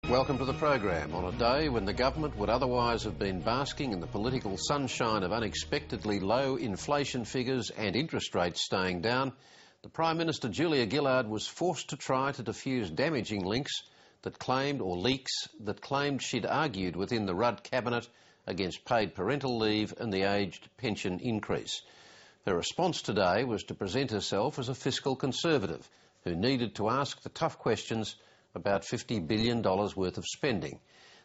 Welcome to the program. On a day when the government would otherwise have been basking in the political sunshine of unexpectedly low inflation figures and interest rates staying down, the Prime Minister Julia Gillard was forced to try to diffuse damaging links that claimed, or leaks, that claimed she'd argued within the Rudd cabinet against paid parental leave and the aged pension increase. Her response today was to present herself as a fiscal conservative who needed to ask the tough questions about $50 billion worth of spending.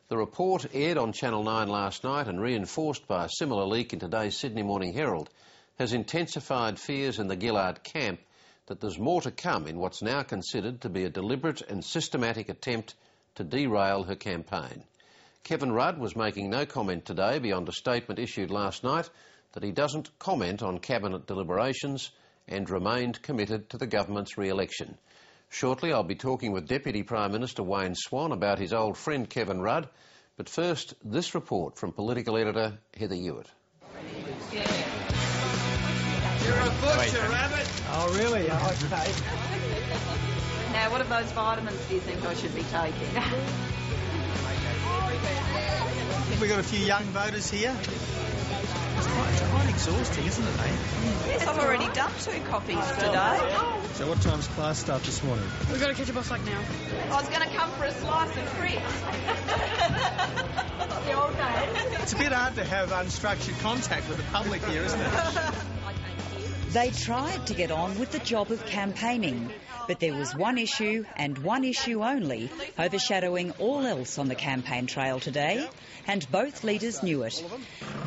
The report aired on Channel 9 last night and reinforced by a similar leak in today's Sydney Morning Herald has intensified fears in the Gillard camp that there's more to come in what's now considered to be a deliberate and systematic attempt to derail her campaign. Kevin Rudd was making no comment today beyond a statement issued last night that he doesn't comment on cabinet deliberations and remained committed to the government's re-election. Shortly, I'll be talking with Deputy Prime Minister Wayne Swan about his old friend Kevin Rudd. But first, this report from political editor Heather Hewitt. You're a butcher, Rabbit. Oh, really? Okay. Now, what of those vitamins do you think I should be taking? We've got a few young voters here. It's quite exhausting, isn't it, eh? Yes, I've already done 2 coffees today. So what time's class start this morning? We've got to catch a bus like now. I was going to come for a slice of crisps. The old days. It's a bit hard to have unstructured contact with the public here, isn't it? They tried to get on with the job of campaigning, but there was one issue and one issue only overshadowing all else on the campaign trail today, and both leaders knew it.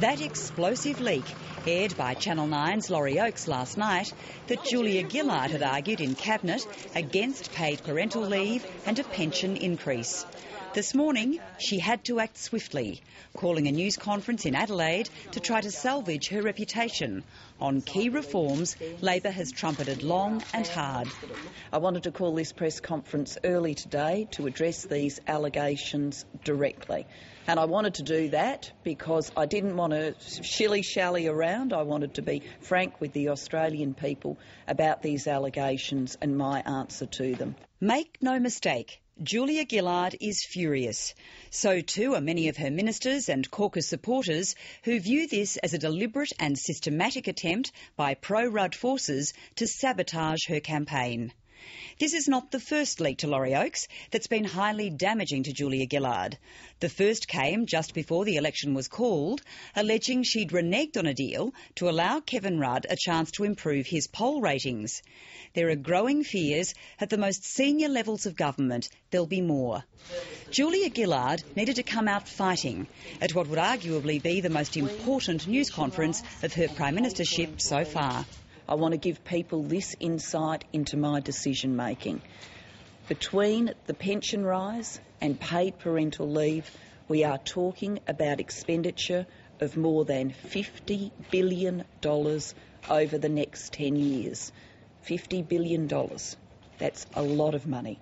That explosive leak, aired by Channel 9's Laurie Oakes last night, that Julia Gillard had argued in Cabinet against paid parental leave and a pension increase. This morning, she had to act swiftly, calling a news conference in Adelaide to try to salvage her reputation on key reforms Labor has trumpeted long and hard. I wanted to call this press conference early today to address these allegations directly. And I wanted to do that because I didn't want to shilly-shally around. I wanted to be frank with the Australian people about these allegations and my answer to them. Make no mistake, Julia Gillard is furious. So too are many of her ministers and caucus supporters who view this as a deliberate and systematic attempt by pro-Rudd forces to sabotage her campaign. This is not the first leak to Laurie Oakes that's been highly damaging to Julia Gillard. The first came just before the election was called, alleging she'd reneged on a deal to allow Kevin Rudd a chance to improve his poll ratings. There are growing fears at the most senior levels of government there'll be more. Julia Gillard needed to come out fighting at what would arguably be the most important news conference of her Prime Ministership so far. I want to give people this insight into my decision-making. Between the pension rise and paid parental leave, we are talking about expenditure of more than $50 billion over the next 10 years. $50 billion. That's a lot of money.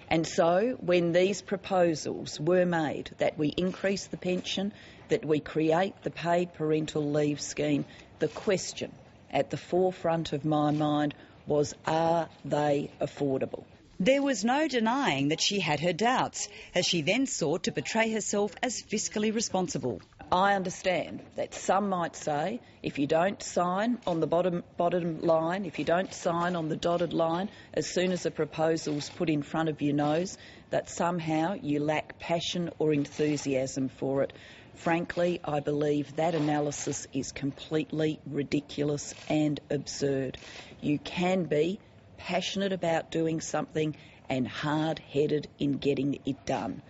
And so when these proposals were made, that we increase the pension, that we create the paid parental leave scheme, the question at the forefront of my mind was, are they affordable? There was no denying that she had her doubts, as she then sought to portray herself as fiscally responsible. I understand that some might say if you don't sign on the bottom line, if you don't sign on the dotted line as soon as a proposal's put in front of your nose, that somehow you lack passion or enthusiasm for it. Frankly, I believe that analysis is completely ridiculous and absurd. You can be passionate about doing something and hard-headed in getting it done.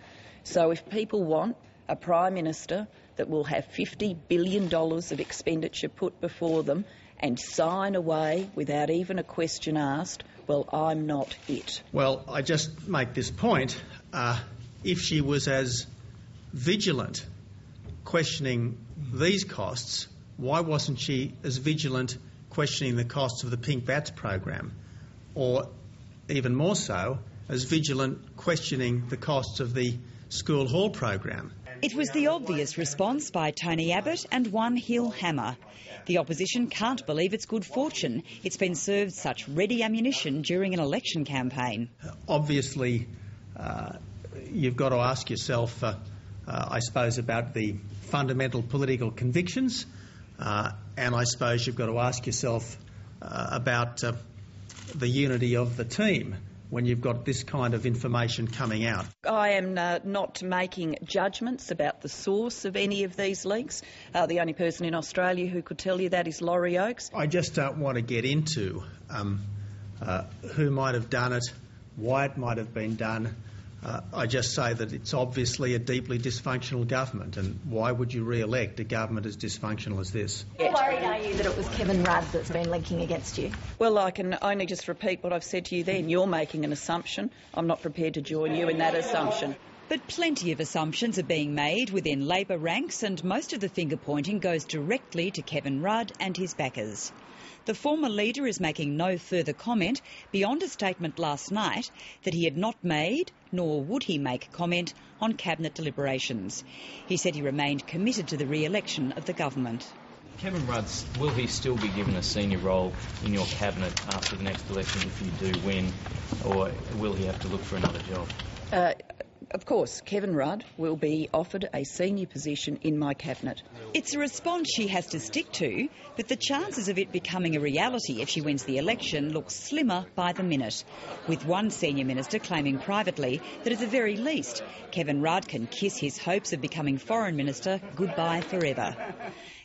So if people want a Prime Minister that will have $50 billion of expenditure put before them and sign away without even a question asked, well, I'm not it. Well, I just make this point. If she was as vigilant questioning these costs, why wasn't she as vigilant questioning the costs of the Pink Bats program? Or even more so, as vigilant questioning the costs of the school hall program? It was the obvious response by Tony Abbott and one Hill Hammer. The opposition can't believe it's good fortune it's been served such ready ammunition during an election campaign. Obviously, you've got to ask yourself, I suppose, about the fundamental political convictions, and I suppose you've got to ask yourself about the unity of the team when you've got this kind of information coming out. I am not making judgments about the source of any of these leaks. The only person in Australia who could tell you that is Laurie Oakes. I just don't want to get into who might have done it, why it might have been done. I just say that it's obviously a deeply dysfunctional government, and why would you re-elect a government as dysfunctional as this? How worried are you that it was Kevin Rudd that's been linking against you? Well, I can only just repeat what I've said to you then. You're making an assumption. I'm not prepared to join you in that assumption. But plenty of assumptions are being made within Labor ranks, and most of the finger-pointing goes directly to Kevin Rudd and his backers. The former leader is making no further comment beyond a statement last night that he had not made, nor would he make comment on Cabinet deliberations. He said he remained committed to the re-election of the government. Kevin Rudd, will he still be given a senior role in your Cabinet after the next election if you do win, or will he have to look for another job? Of course, Kevin Rudd will be offered a senior position in my Cabinet. It's a response she has to stick to, but the chances of it becoming a reality if she wins the election look slimmer by the minute, with one senior minister claiming privately that at the very least, Kevin Rudd can kiss his hopes of becoming Foreign Minister goodbye forever.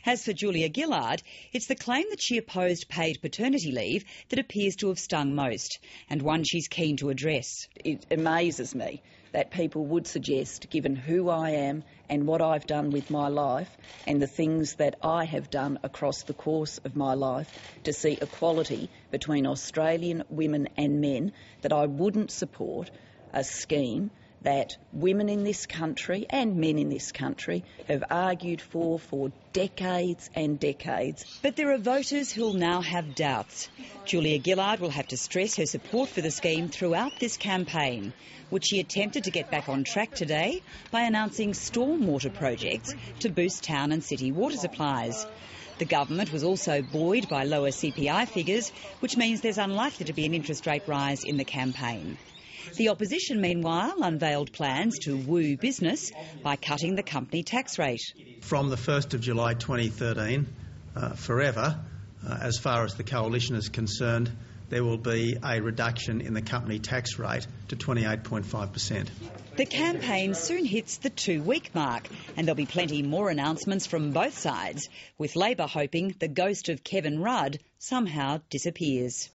As for Julia Gillard, it's the claim that she opposed paid paternity leave that appears to have stung most, and one she's keen to address. It amazes me that people would suggest, given who I am and what I've done with my life and the things that I have done across the course of my life to see equality between Australian women and men, that I wouldn't support a scheme that women in this country and men in this country have argued for decades and decades. But there are voters who'll now have doubts. Julia Gillard will have to stress her support for the scheme throughout this campaign, which she attempted to get back on track today by announcing stormwater projects to boost town and city water supplies. The government was also buoyed by lower CPI figures, which means there's unlikely to be an interest rate rise in the campaign. The opposition, meanwhile, unveiled plans to woo business by cutting the company tax rate. From the 1st of July 2013, forever, as far as the coalition is concerned, there will be a reduction in the company tax rate to 28.5%. The campaign soon hits the 2-week mark, and there'll be plenty more announcements from both sides, with Labor hoping the ghost of Kevin Rudd somehow disappears.